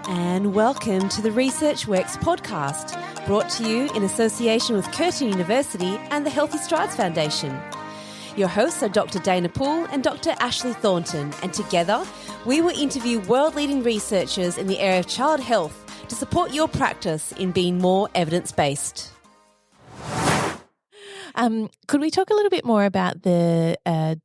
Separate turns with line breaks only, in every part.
And welcome to the Research Works podcast, brought to you in association with Curtin University and the Healthy Strides Foundation. Your hosts are Dr. Dana Poole and Dr. Ashley Thornton, and together we will interview world-leading researchers in the area of child health to support your practice in being more evidence-based.
Could we talk a little bit more about the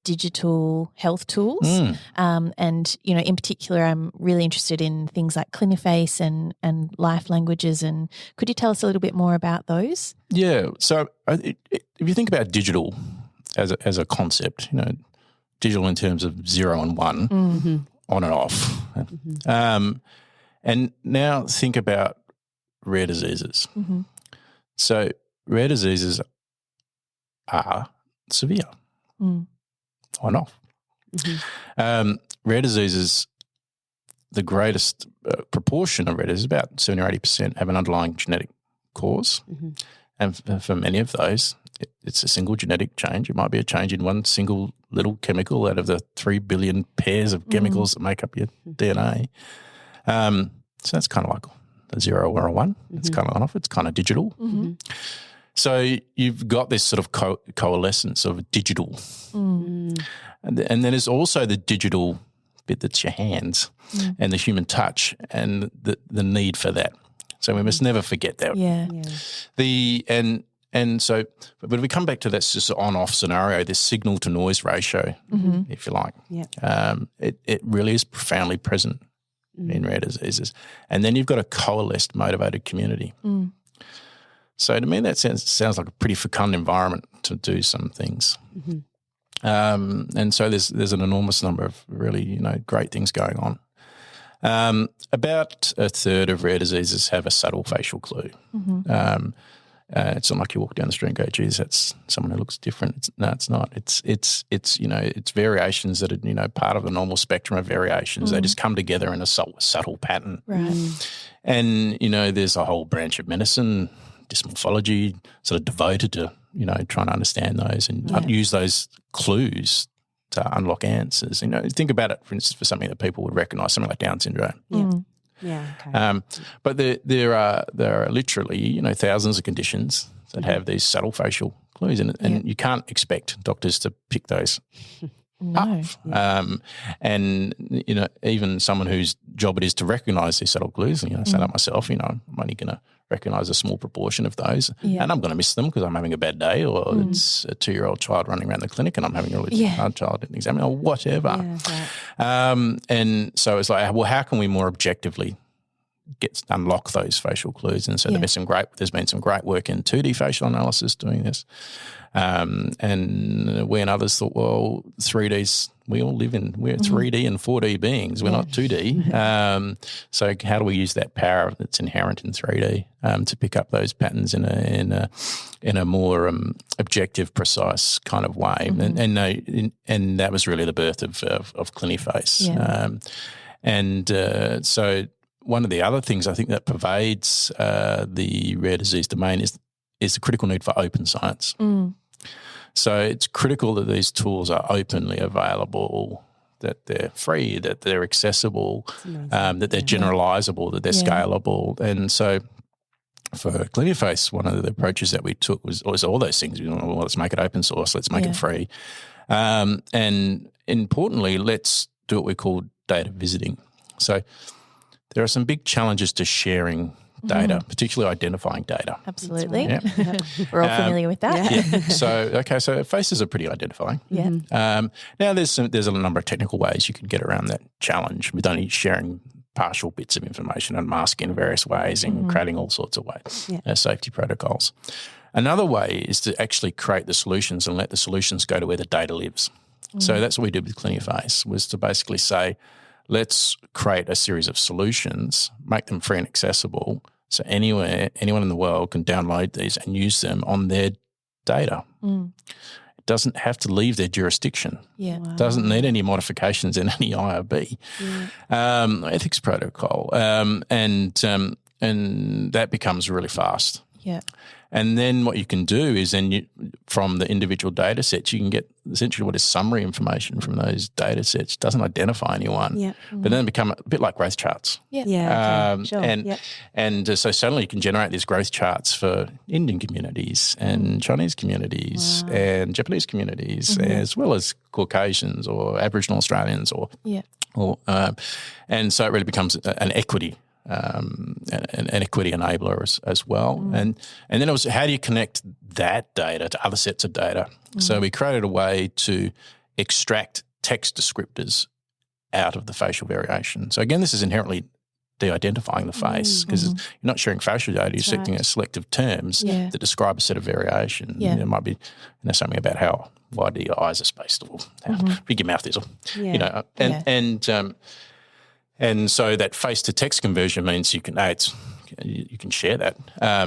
digital health tools? And, you know, in particular, I'm really interested in things like Cliniface and life languages. And could you tell us a little bit more about those?
Yeah. So if you think about digital as a concept, you know, digital in terms of 0 and 1, on and off. And now think about rare diseases. So rare diseases are severe, on off. Rare diseases, the greatest proportion of rare diseases, about 70 or 80%, have an underlying genetic cause. And for many of those, it's a single genetic change. It might be a change in one single little chemical out of the 3 billion pairs of chemicals that make up your DNA. So that's kind of like a 0 or a 1. It's kind of on off. It's kind of digital. So you've got this sort of coalescence of digital. And then there's also the digital bit that's your hands and the human touch and the need for that. So we must never forget that. But if we come back to that just on-off scenario, this signal-to-noise ratio, if you like, it really is profoundly present in rare diseases. And then you've got a coalesced, motivated community. So to me, that sounds like a pretty fecund environment to do some things. And so there's an enormous number of really, you know, great things going on. About a third of rare diseases have a subtle facial clue. It's not like you walk down the street and go, geez, that's someone who looks different. No, it's not. It's you know, it's variations that are, you know, part of the normal spectrum of variations. They just come together in a subtle pattern. And, you know, there's a whole branch of medicine, dysmorphology, sort of devoted to, you know, trying to understand those and use those clues to unlock answers. You know, think about it, for instance, for something that people would recognise, something like Down syndrome. But there are literally, you know, thousands of conditions that have these subtle facial clues, and you can't expect doctors to pick those up. And, you know, even someone whose job it is to recognise these subtle clues, you know, I say that myself, you know, I'm only going to recognise a small proportion of those, and I'm going to miss them because I'm having a bad day, or it's a 2-year-old child running around the clinic and I'm having a really hard child exam, or whatever. And so it's like, well, how can we more objectively unlock those facial clues? And so there's been some great work in 2D facial analysis doing this. And we and others thought, well, 3D's, we're 3D and 4D beings. We're not 2D. So how do we use that power that's inherent in 3D to pick up those patterns in a more objective, precise kind of way? And that was really the birth of Cliniface. So one of the other things I think that pervades the rare disease domain is the critical need for open science. So it's critical that these tools are openly available, that they're free, that they're accessible, that they're generalisable, that they're scalable. And so for Cliniface, one of the approaches that we took was all those things. Well, let's make it open source, let's make it free. And importantly, let's do what we call data visiting. So there are some big challenges to sharing data, particularly identifying data.
Absolutely. We're all familiar with that.
So faces are pretty identifying. Now there's a number of technical ways you can get around that challenge with only sharing partial bits of information and masking in various ways and creating all sorts of ways, safety protocols. Another way is to actually create the solutions and let the solutions go to where the data lives. So that's what we did with Cliniface, was to basically say, let's create a series of solutions, make them free and accessible, so anyone in the world can download these and use them on their data. It doesn't have to leave their jurisdiction. It doesn't need any modifications in any IRB, ethics protocol, and that becomes really fast. And then what you can do is from the individual data sets, you can get essentially what is summary information from those data sets. It doesn't identify anyone, but then become a bit like growth charts. So suddenly you can generate these growth charts for Indian communities and Chinese communities and Japanese communities, as well as Caucasians or Aboriginal Australians and so it really becomes an equity. An equity enabler as well. And then it was, how do you connect that data to other sets of data? So we created a way to extract text descriptors out of the facial variation. So again, this is inherently de-identifying the face because you're not sharing facial data, you're selecting a selective terms that describe a set of variation. It might be something about how wide your eyes are spaced or how big your mouth is, or, and so that face-to-text conversion means you can share that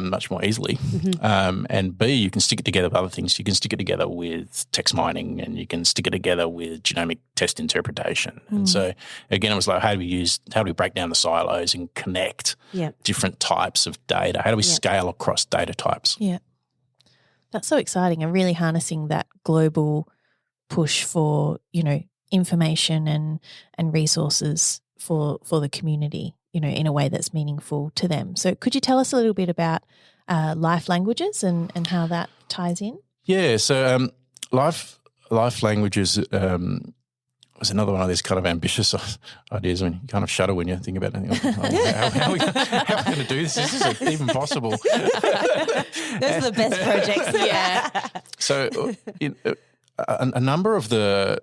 much more easily. And B, you can stick it together with other things. You can stick it together with text mining, and you can stick it together with genomic test interpretation. And so again, it was like, how do we break down the silos and connect different types of data? How do we scale across data types?
Yeah, that's so exciting, and really harnessing that global push for information and resources for the community, in a way that's meaningful to them. So could you tell us a little bit about life languages and how that ties in?
Yeah, so life languages was another one of these kind of ambitious ideas when you kind of shudder when you think about it. How are we going to do this? Is this even possible?
Those are the best projects.
So a number of the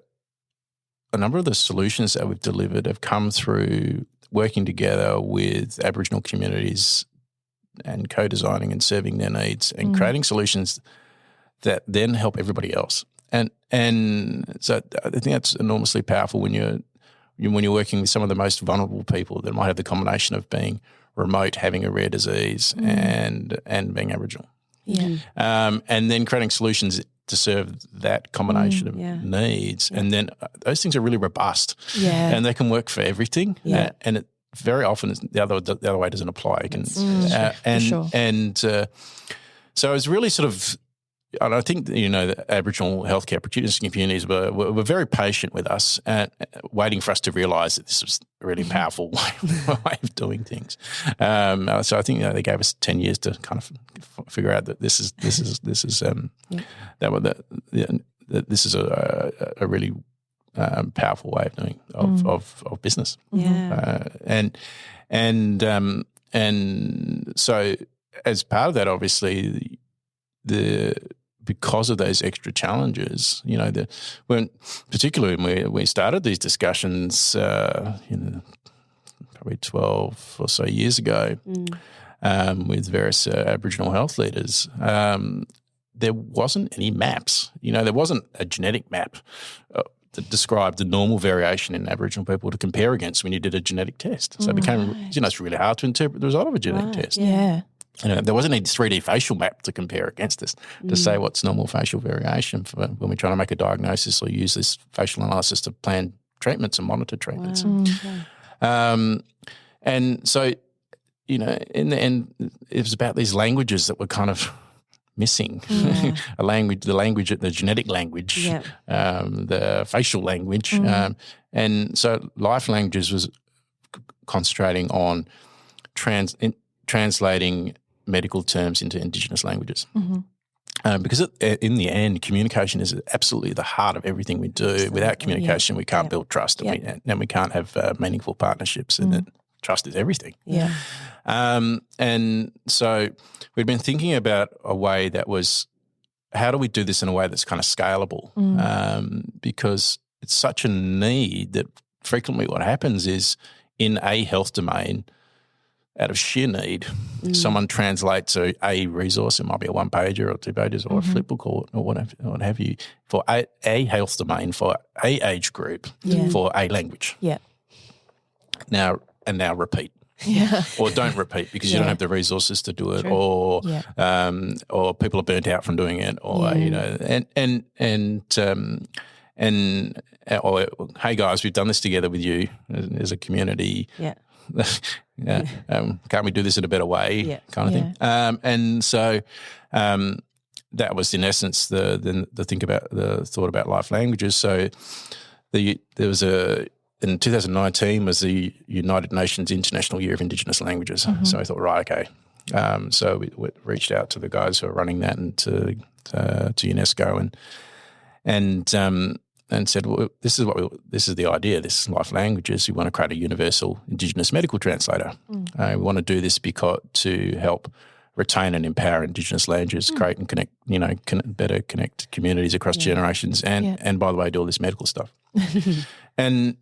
solutions that we've delivered have come through working together with Aboriginal communities and co-designing and serving their needs and creating solutions that then help everybody else. And so I think that's enormously powerful when you're working with some of the most vulnerable people that might have the combination of being remote, having a rare disease, and being Aboriginal.
Yeah.
And then creating solutions to serve that combination of needs. And then those things are really robust and they can work for everything. And it very often the other way doesn't apply. It can, so it's really sort of, and I think, the Aboriginal healthcare practitioners communities were very patient with us, waiting for us to realise that this was a really powerful way of doing things. So I think they gave us 10 years to kind of figure out that this is a really powerful way of doing of business. And so as part of that, obviously because of those extra challenges, particularly when we started these discussions, probably 12 or so years ago, with various Aboriginal health leaders, there wasn't any maps. There wasn't a genetic map that described the normal variation in Aboriginal people to compare against when you did a genetic test. So it became, it's really hard to interpret the result of a genetic test.
Yeah.
There wasn't a 3D facial map to compare against this to say what's normal facial variation for when we're trying to make a diagnosis or use this facial analysis to plan treatments and monitor treatments. And so, in the end, it was about these languages that were kind of missing. The genetic language, the facial language. And so life languages was concentrating on translating medical terms into Indigenous languages. Because in the end, communication is absolutely the heart of everything we do. Absolutely. Without communication, we can't build trust, and we can't have meaningful partnerships, and that trust is everything. And so we'd been thinking about a way that was, how do we do this in a way that's kind of scalable? Because it's such a need that frequently what happens is in a health domain, out of sheer need, someone translates a resource. It might be a one-pager or 2 pages or a flip book or what have you, for a health domain, for a age group, for a language. Now repeat. Or don't repeat because you don't have the resources to do it, or people are burnt out from doing it, or or hey guys, we've done this together with you as a community.
Yeah.
Can't we do this in a better way? Kind of thing. And so that was in essence the thought about life languages. So there was in 2019 was the United Nations International Year of Indigenous Languages. Mm-hmm. So I thought, right, okay. So we reached out to the guys who are running that and to UNESCO and said, well, this is the idea. This is life languages. We want to create a universal Indigenous medical translator. We want to do this to help retain and empower Indigenous languages, create and connect, better connect communities across generations, and by the way, do all this medical stuff. and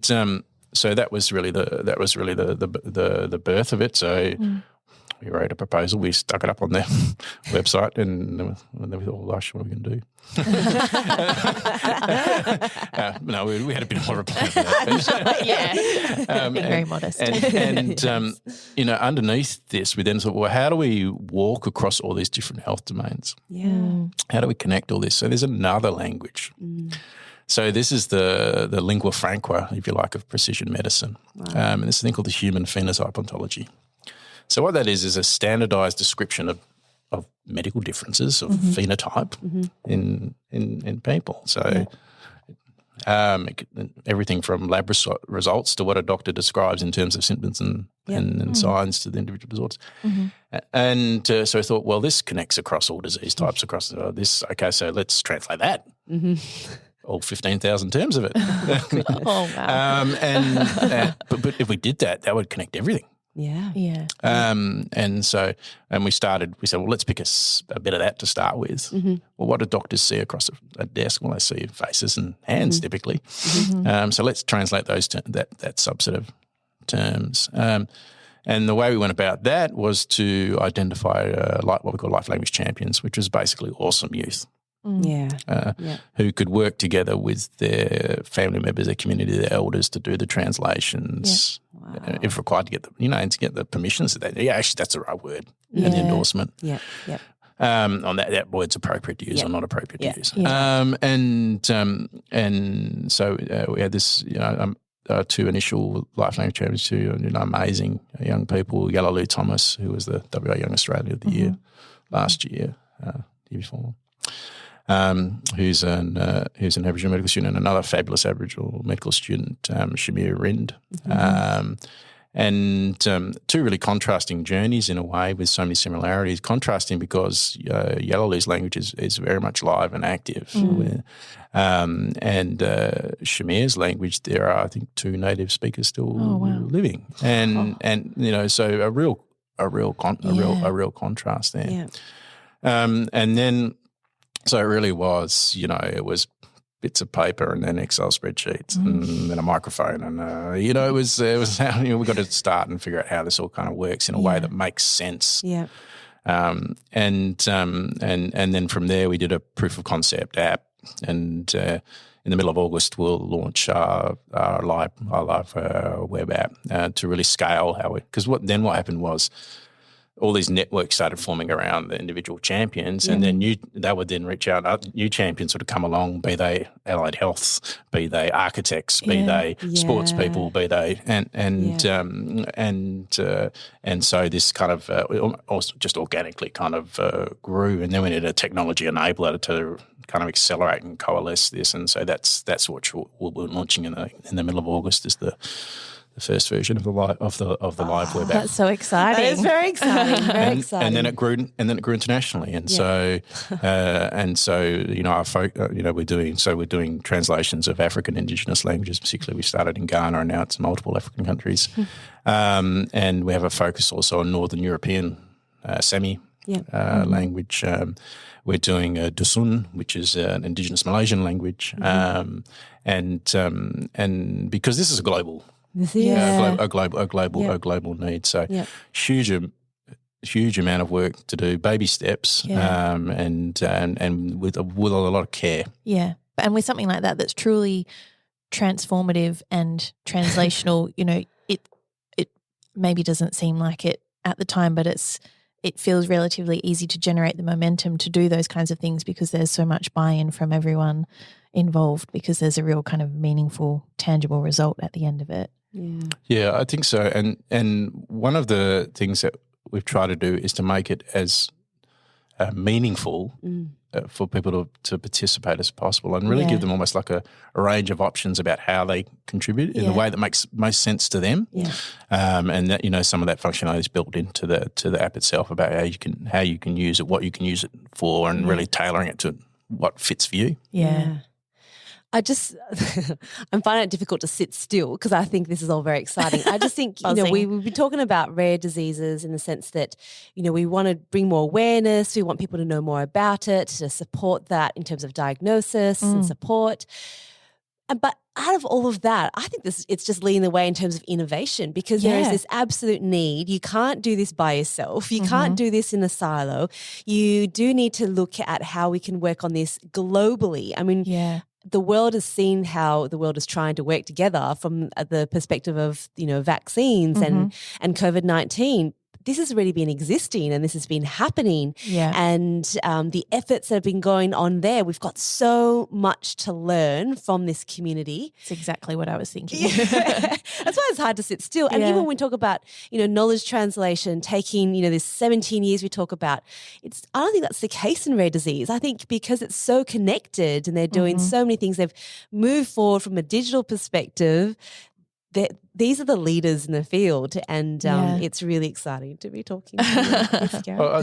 so that was really the birth of it. So we wrote a proposal, we stuck it up on their website, and then we thought, well, gosh, what are we going to do? No, we had a bit more of a plan for that.
Very modest.
And underneath this, we then thought, well, how do we walk across all these different health domains?
Yeah.
How do we connect all this? So there's another language. So this is the lingua franca, if you like, of precision medicine. Wow. And this thing called the human phenotype ontology. So what that is a standardised description of medical differences of phenotype in people. So everything from lab results to what a doctor describes in terms of symptoms and signs to the individual disorders. And so I thought, well, this connects across all disease types across this. Okay, so let's translate that. All 15,000 terms of it.
Oh, wow.
But if we did that, that would connect everything.
Yeah.
And said, well, let's pick a bit of that to start with. Well, what do doctors see across a desk? Well, they see faces and hands typically. So let's translate those that subset of terms. And the way we went about that was to identify what we call life language champions, which was basically awesome youth. Who could work together with their family members, their community, their elders to do the translations, if required, to get to get the permissions. Actually, that's the right word, and the endorsement. On that word's appropriate to use or not appropriate to use. And so we had this, two initial life language champions, two amazing young people. Yellow Lou Thomas, who was the WA Young Australia of the Year last year, year before. Who's an Aboriginal medical student, and another fabulous Aboriginal medical student, Shamir Rind. And two really contrasting journeys in a way with so many similarities. Contrasting because Yellow Lou's language is very much live and active. And Shamir's language, there are, I think, 2 native speakers still living. And so a real contrast there. And then so it really was, it was bits of paper and then Excel spreadsheets and then a microphone and it was how we got to start and figure out how this all kind of works in a way that makes sense. And then from there we did a proof of concept app, and in the middle of August we'll launch our live web app to really scale because what happened was, all these networks started forming around the individual champions, and then they would then reach out. New champions would come along, be they allied health, be they architects, be they sports people, be they and so this kind of also just organically kind of grew, and then we needed a technology enabler to kind of accelerate and coalesce this, and so that's what we're launching in the middle of August is the first version of the live web app.
That's so exciting.
That is very exciting. Very exciting.
And then it grew internationally, and so we're doing translations of African Indigenous languages. Particularly, we started in Ghana, and now it's multiple African countries. And we have a focus also on Northern European Sami language. We're doing Dusun, which is an Indigenous Malaysian language, and because this is a global. A global need. So huge amount of work to do, baby steps, and with a lot of care.
Yeah, and with something like that that's truly transformative and translational, it maybe doesn't seem like it at the time, but it feels relatively easy to generate the momentum to do those kinds of things because there's so much buy-in from everyone involved because there's a real kind of meaningful, tangible result at the end of it.
Yeah, I think so. And one of the things that we've tried to do is to make it as meaningful for people to participate as possible, and really give them almost like a range of options about how they contribute in the way that makes most sense to them. And that, you know, some of that functionality is built into the app itself about how you can use it, what you can use it for, and really tailoring it to what fits for you.
I'm finding it difficult to sit still because I think this is all very exciting. I just think, you know, we've been talking about rare diseases in the sense that, you know, we want to bring more awareness. We want people to know more about it, to support that in terms of diagnosis and support. But out of all of that, I think it's just leading the way in terms of innovation because there is this absolute need. You can't do this by yourself. You can't do this in a silo. You do need to look at how we can work on this globally. I mean, the world has seen how the world is trying to work together from the perspective of, you know, vaccines and COVID-19. This has already been existing and this has been happening. And the efforts that have been going on there, we've got so much to learn from this community.
It's exactly what I was thinking.
That's why it's hard to sit still. And even when we talk about, you know, knowledge translation, taking, you know, this 17 years we talk about, I don't think that's the case in rare disease. I think because it's so connected and they're doing so many things, they've moved forward from a digital perspective. These are the leaders in the field, and it's really exciting to be talking to you.
Well,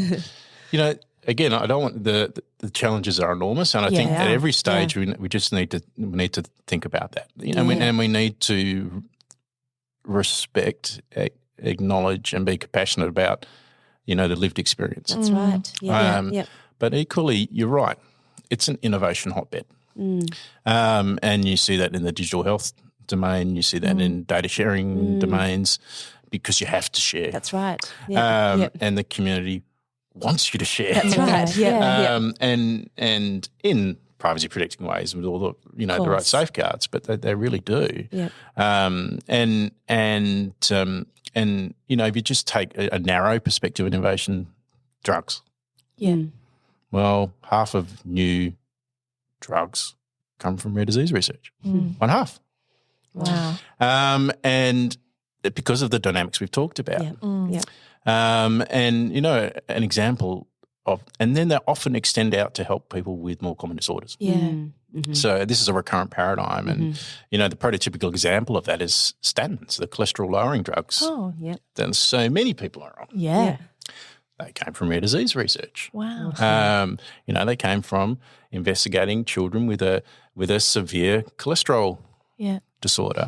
you know, again, I don't want the challenges are enormous, and I think at every stage we just need to think about that, you know, and we need to respect, acknowledge, and be compassionate about, you know, the lived experience.
That's right.
But equally, you're right. It's an innovation hotbed, and you see that in the digital health domain, you see that in data sharing domains because you have to share.
That's right.
And the community wants you to share.
That's right.
And in privacy protecting ways with all the, you know, the right safeguards, but they really do. And you know, if you just take a narrow perspective of innovation, drugs. Well, half of new drugs come from rare disease research. 1/2.
Wow.
And because of the dynamics we've talked about. And, you know, an example of, and then they often extend out to help people with more common disorders. So this is a recurrent paradigm. And, you know, the prototypical example of that is statins, the cholesterol lowering drugs. That so many people are on. They came from rare disease research.
Wow.
You know, they came from investigating children with a severe cholesterol disorder.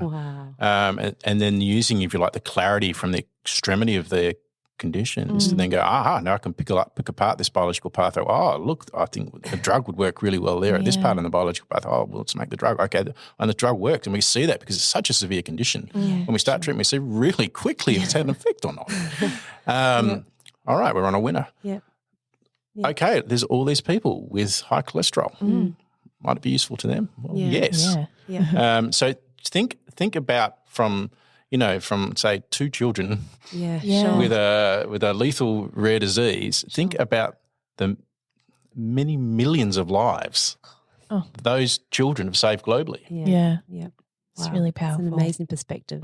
And then using, if you like, the clarity from the extremity of their conditions to then go, now I can pick apart this biological pathway. Oh, look, I think the drug would work really well there at this part in the biological pathway. Oh, well, let's make the drug. Okay, and the drug works. And we see that because it's such a severe condition. When we start treatment, we see really quickly if it's had an effect or not. All right, we're on a winner. Okay, there's all these people with high cholesterol. Might it be useful to them? Well, yes. So think about from say 2 children with a lethal rare disease. Think about the many millions of lives those children have saved globally.
It's really powerful.
It's an amazing perspective.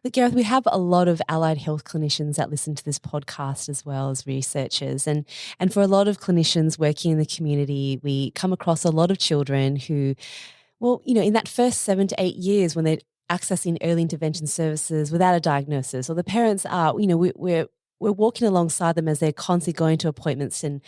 Look, Gareth, we have a lot of allied health clinicians that listen to this podcast as well as researchers. And for a lot of clinicians working in the community, we come across a lot of children who, well, you know, in that first 7 to 8 years when they're accessing early intervention services without a diagnosis, or the parents are, you know, we're walking alongside them as they're constantly going to appointments and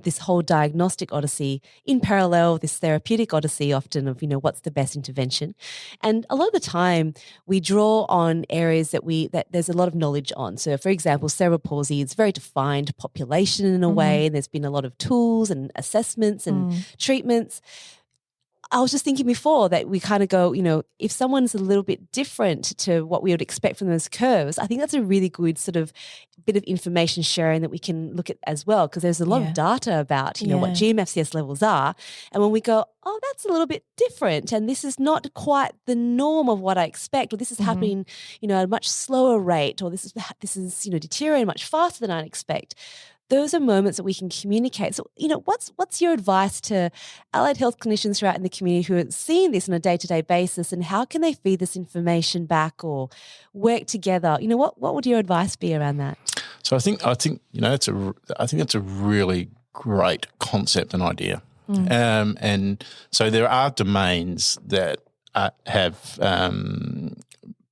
this whole diagnostic odyssey in parallel, this therapeutic odyssey often of, you know, what's the best intervention. And a lot of the time we draw on areas that there's a lot of knowledge on. So for example, cerebral palsy, it's a very defined population in a way, and there's been a lot of tools and assessments and treatments. I was just thinking before that we kind of go, you know, if someone's a little bit different to what we would expect from those curves, I think that's a really good sort of bit of information sharing that we can look at as well, because there's a lot of data about, you know, what GM-FCS levels are. And when we go, oh, that's a little bit different and this is not quite the norm of what I expect, or this is happening, you know, at a much slower rate, or this is, you know, deteriorating much faster than I expect. those are moments that we can communicate. So, what's your advice to allied health clinicians throughout in the community who are seeing this on a day-to-day basis, and how can they feed this information back or work together? What would your advice be around that?
So I think that's a really great concept and idea. And so there are domains that have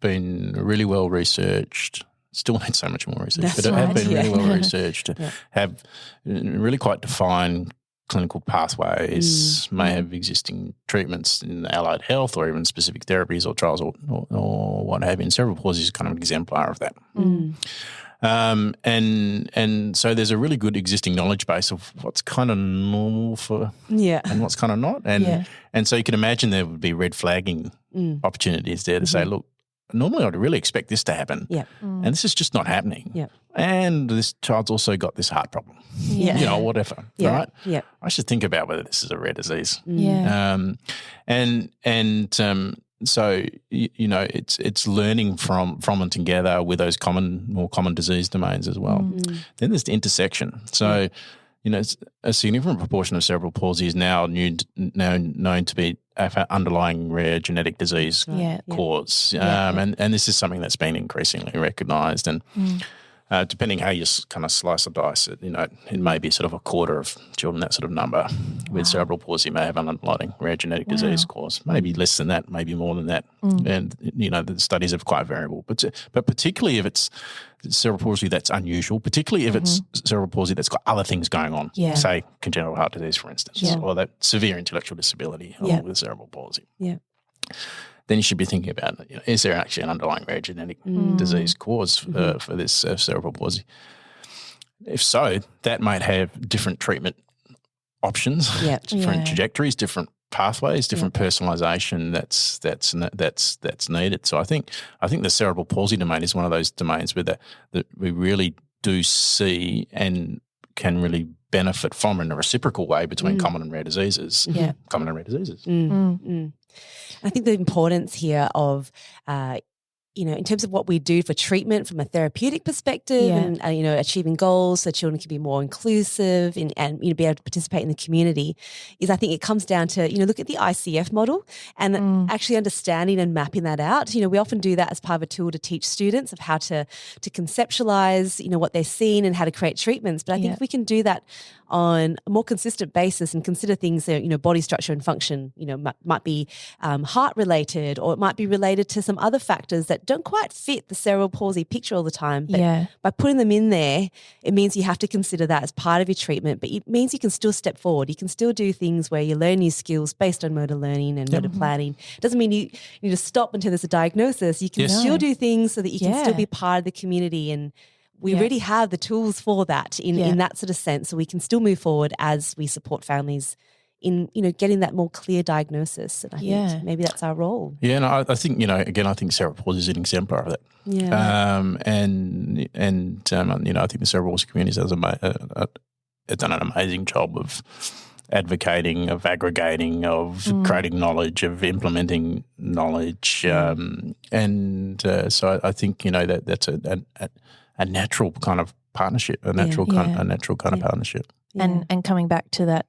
been really well researched, still need so much more research, but have been really well researched, have really quite defined clinical pathways, may have existing treatments in allied health or even specific therapies or trials or what have you. And cerebral palsy is kind of an exemplar of that. And so there's a really good existing knowledge base of what's kind of normal and what's kind of not. And so you can imagine there would be red flagging opportunities there to say, look, normally I'd really expect this to happen. And this is just not happening. And this child's also got this heart problem. Whatever. Right? I should think about whether this is a rare disease. So it's learning from and together with those more common disease domains as well. Then there's the intersection. So a significant proportion of cerebral palsy is now known to be underlying rare genetic disease cause, and this is something that's been increasingly recognised. And depending how you kind of slice or dice it, it may be sort of a quarter of children, that sort of number with cerebral palsy may have an underlying rare genetic disease cause. Maybe less than that, maybe more than that. And, the studies are quite variable. But particularly if it's cerebral palsy that's unusual, particularly if it's cerebral palsy that's got other things going on, say congenital heart disease, for instance, or that severe intellectual disability along with cerebral palsy. Then you should be thinking about, is there actually an underlying rare genetic disease cause for this cerebral palsy? If so, that might have different treatment options, different trajectories, different pathways, different personalisation that's needed. So I think the cerebral palsy domain is one of those domains where that we really do see and can really benefit from in a reciprocal way between common and rare diseases. Common and rare diseases.
I think the importance here of, in terms of what we do for treatment from a therapeutic perspective and, achieving goals so children can be more inclusive and be able to participate in the community is I think it comes down to, look at the ICF model and actually understanding and mapping that out. We often do that as part of a tool to teach students of how to conceptualize, what they're seeing and how to create treatments. But I think if we can do that on a more consistent basis and consider things that, body structure and function, might be heart related, or it might be related to some other factors that don't quite fit the cerebral palsy picture all the time. But by putting them in there, it means you have to consider that as part of your treatment, but it means you can still step forward. You can still do things where you learn new skills based on motor learning and motor planning. It doesn't mean you need to stop until there's a diagnosis. You can still do things so that you can still be part of the community, and we really have the tools for that in that sort of sense, so we can still move forward as we support families in, getting that more clear diagnosis. And I think maybe that's our role. Yeah, and I think, again, I think cerebral palsy is an exemplar of that. I think the cerebral palsy community has done an amazing job of advocating, of aggregating, of creating knowledge, of implementing knowledge. So I think, that's a natural kind of partnership, a natural kind of partnership.
And coming back to that,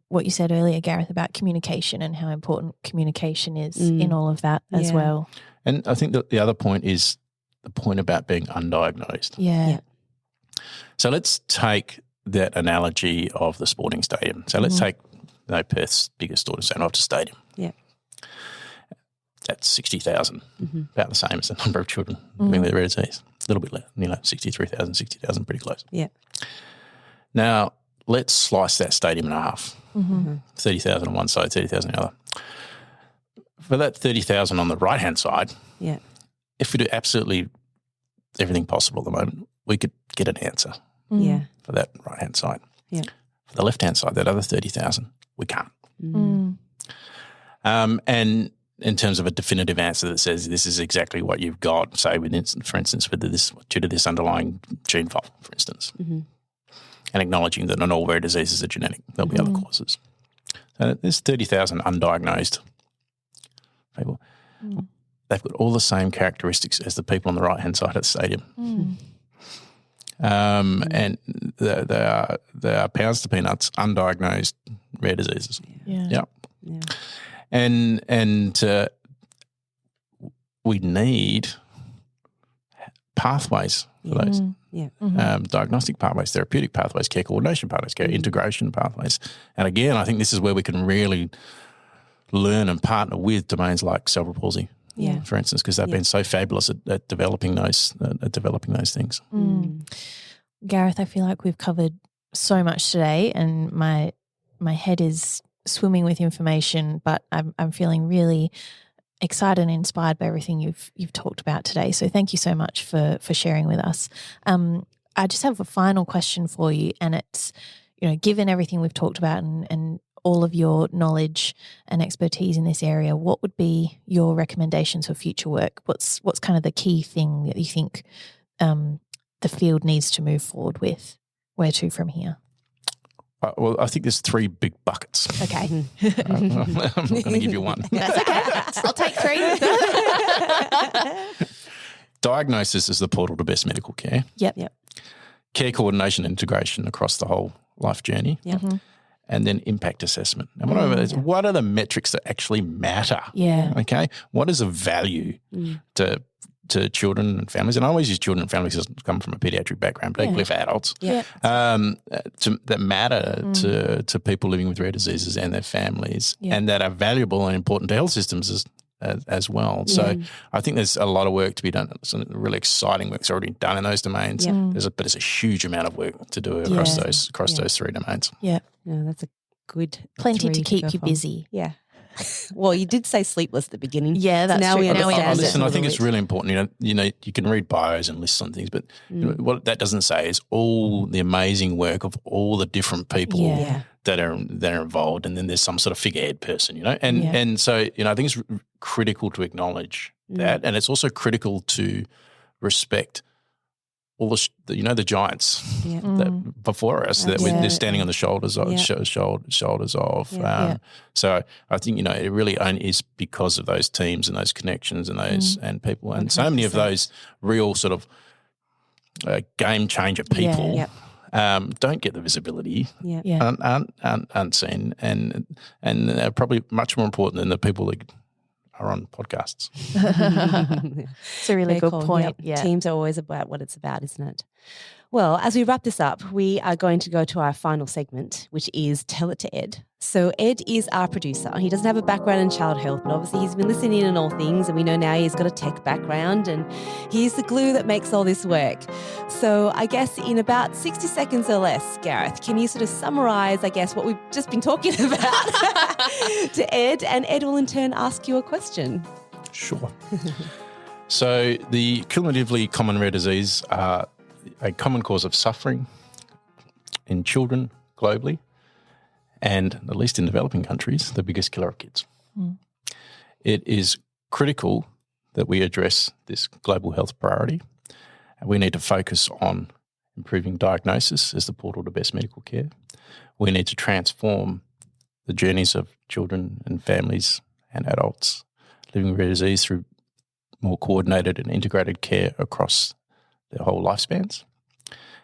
what you said earlier, Gareth, about communication and how important communication is in all of that as well.
And I think that the other point is the point about being undiagnosed. So let's take that analogy of the sporting stadium. So let's take Perth's biggest St Optus Stadium. That's 60,000, about the same as the number of children living with rare disease. A little bit less, 63,000, 60,000, pretty close. Now, let's slice that stadium in half. 30,000 on one side, 30,000 on the other. For that 30,000 on the right-hand side, if we do absolutely everything possible at the moment, we could get an answer for that right-hand side. For the left-hand side, that other 30,000, we can't. And in terms of a definitive answer that says this is exactly what you've got, say, for instance, due to this underlying gene fault, for instance, and acknowledging that not all rare diseases are genetic. There'll be other causes. So there's 30,000 undiagnosed people. They've got all the same characteristics as the people on the right-hand side of the stadium. And they are pounds to peanuts, undiagnosed rare diseases.
Yeah.
And we need pathways for those. Diagnostic pathways, therapeutic pathways, care coordination pathways, care integration pathways. And again, I think this is where we can really learn and partner with domains like cerebral palsy, for instance, because they've been so fabulous at developing those things.
Gareth, I feel like we've covered so much today, and my head is swimming with information, but I'm feeling really excited and inspired by everything you've talked about today. So thank you so much for sharing with us. I just have a final question for you, and it's, given everything we've talked about and all of your knowledge and expertise in this area, what would be your recommendations for future work? What's kind of the key thing that you think the field needs to move forward with? Where to from here?
Well, I think there's 3 big buckets.
Okay.
I'm not going to give you one.
That's okay. I'll take 3.
Diagnosis is the portal to best medical care.
Yep.
Care coordination and integration across the whole life journey.
Yep.
And then impact assessment. And what are the metrics that actually matter?
Yeah.
Okay. What is of value to children and families? And I always use children and families because I come from a pediatric background, but equally for adults.
Yeah.
That matter to people living with rare diseases and their families, and that are valuable and important to health systems as well. So I think there's a lot of work to be done. Some really exciting work's already done in those domains. But there's a huge amount of work to do across those 3 domains.
Yeah.
No, that's a good
plenty to
3
keep
go
you
from.
busy.
Yeah. Well, you did say sleepless at the beginning.
Yeah, that's
so now
true.
we understand.
Listen, I think it's really important. You can read bios and lists on things, but what that doesn't say is all the amazing work of all the different people that are involved, and then there's some sort of figurehead person, and so I think it's critical to acknowledge that, and it's also critical to respect all the giants that before us that they're standing on the shoulders of. So I think it really only is because of those teams and those connections and those and people, and 100%. So many of those real sort of game changer people don't get the visibility, unseen, and they're probably much more important than the people that are on podcasts.
It's a really good point.
Yep.
Yeah.
Teams are always about what it's about, isn't it? Well, as we wrap this up, we are going to go to our final segment, which is Tell It to Ed. So Ed is our producer. He doesn't have a background in child health, but obviously he's been listening in on all things, and we know now he's got a tech background, and he's the glue that makes all this work. So I guess in about 60 seconds or less, Gareth, can you sort of summarise, what we've just been talking about to Ed, and Ed will in turn ask you a question.
Sure. So the cumulatively common rare disease are a common cause of suffering in children globally, and at least in developing countries, the biggest killer of kids. It is critical that we address this global health priority, and we need to focus on improving diagnosis as the portal to best medical care. We need to transform the journeys of children and families and adults living with rare disease through more coordinated and integrated care across their whole lifespans.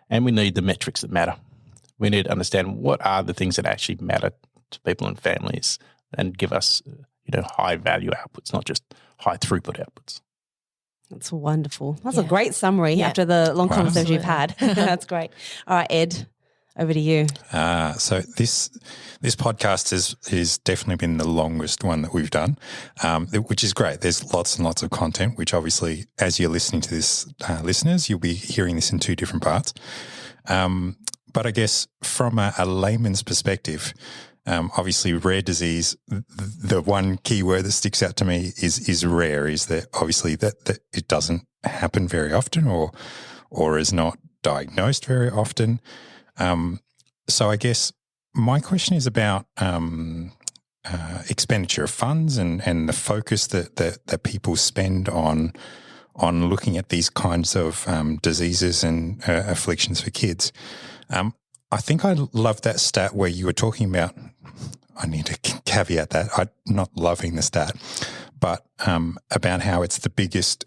And we need the metrics that matter. We need to understand what are the things that actually matter to people and families and give us, high value outputs, not just high throughput outputs.
That's wonderful. That's a great summary after the long conversation you've had. That's great. All right, Ed, over to you.
So this podcast has definitely been the longest one that we've done, which is great. There's lots and lots of content, which obviously, as you're listening to this, listeners, you'll be hearing this in 2 different parts. But I guess from a layman's perspective, obviously rare disease, the one key word that sticks out to me is rare, is that obviously that it doesn't happen very often or is not diagnosed very often. So I guess my question is about expenditure of funds and the focus that people spend on looking at these kinds of diseases and afflictions for kids. I think I love that stat where you were talking about, I need to caveat that, I'm not loving the stat, but about how it's the biggest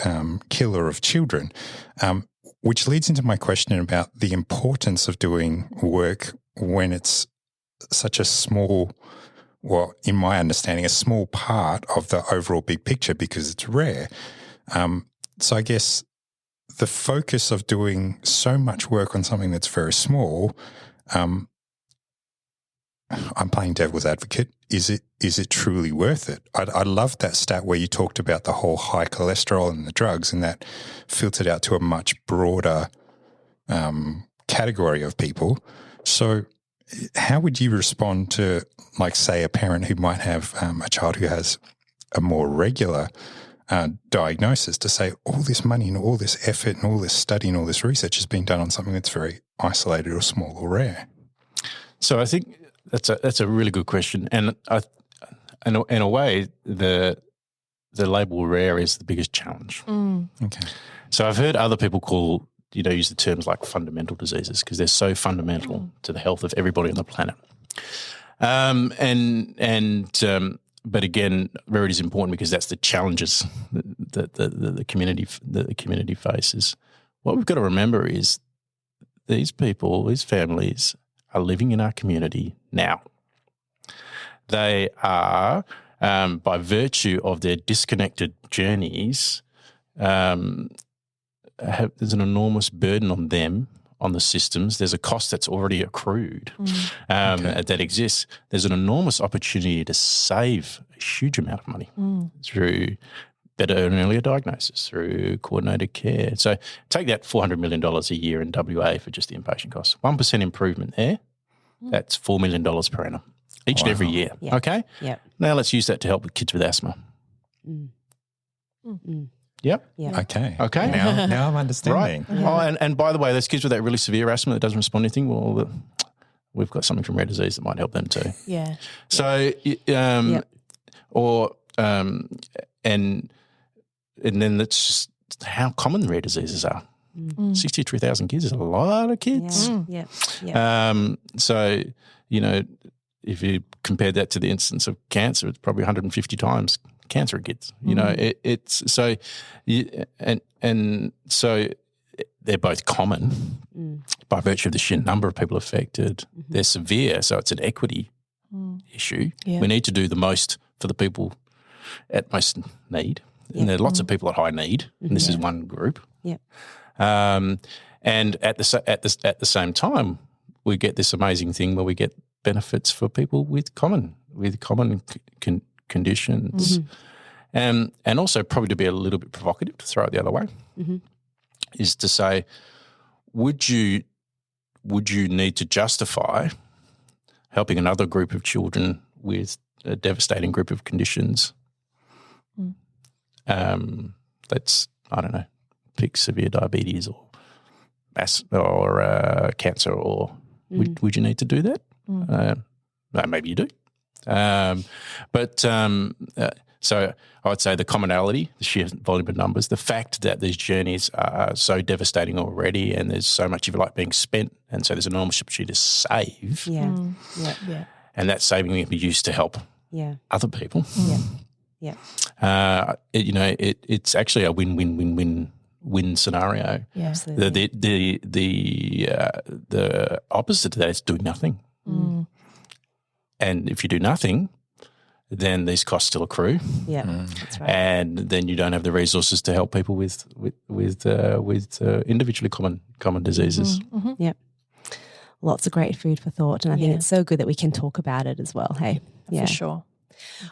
killer of children. which leads into my question about the importance of doing work when it's such a small, well, in my understanding, a small part of the overall big picture because it's rare. So I guess the focus of doing so much work on something that's very small, I'm playing devil's advocate. Is it truly worth it? I love that stat where you talked about the whole high cholesterol and the drugs, and that filtered out to a much broader category of people. So how would you respond to, like, say, a parent who might have a child who has a more regular diagnosis, to say all this money and all this effort and all this study and all this research has been done on something that's very isolated or small or rare?
So I think that's a really good question, and in a way, the label rare is the biggest challenge.
Okay.
So I've heard other people use the terms like fundamental diseases because they're so fundamental to the health of everybody on the planet. But again, rarity is important because that's the challenges that the community faces. What we've got to remember is these people, these families, are living in our community now. They are, by virtue of their disconnected journeys, there's an enormous burden on them, on the systems. There's a cost that's already accrued that exists. There's an enormous opportunity to save a huge amount of money through better and earlier diagnosis, through coordinated care. So take that $400 million a year in WA for just the inpatient costs. 1% improvement there, that's $4 million per annum each and every year.
Yeah.
Okay?
Yep.
Now let's use that to help with kids with asthma. Yep.
Yeah.
Okay. Now I'm understanding.
Right.
Yeah.
Oh, and by the way, those kids with that really severe asthma that doesn't respond to anything, well, we've got something from rare disease that might help them too.
Yeah.
So, and then that's just how common rare diseases are. 63,000 kids is a lot of kids. So, if you compare that to the incidence of cancer, it's probably 150 times cancer in kids. It's so, and so they're both common by virtue of the sheer number of people affected. They're severe, so it's an equity issue.
Yeah.
We need to do the most for the people at most need. And there are lots of people at high need, and this is one group. And at the same time, we get this amazing thing where we get benefits for people with common conditions, and also probably to be a little bit provocative, to throw it the other way, is to say, would you need to justify helping another group of children with a devastating group of conditions? Let's, I don't know, pick severe diabetes or cancer, or would you need to do that? Maybe you do. So I would say the commonality, the sheer volume of numbers, the fact that these journeys are so devastating already, and there's so much, if you like, being spent, and so there's an enormous opportunity to save. And that saving can be used to help other people. It's actually a win-win-win-win-win scenario.
Yeah.
Absolutely.
The opposite to that is doing nothing. And if you do nothing, then these costs still accrue.
That's right.
And then you don't have the resources to help people with individually common diseases.
Lots of great food for thought, and I think it's so good that we can talk about it as well. Hey,
For sure.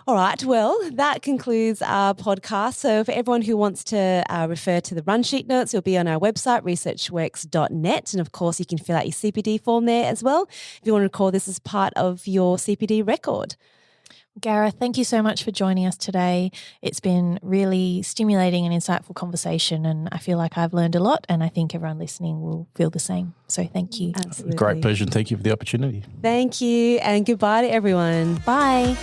All right. Well, that concludes our podcast. So for everyone who wants to refer to the run sheet notes, it'll be on our website, researchworks.net. And of course, you can fill out your CPD form there as well if you want to record this as part of your CPD record.
Gareth, thank you so much for joining us today. It's been really stimulating and insightful conversation, and I feel like I've learned a lot, and I think everyone listening will feel the same. So thank you.
Absolutely.
Great pleasure, and thank you for the opportunity.
Thank you, and goodbye to everyone.
Bye.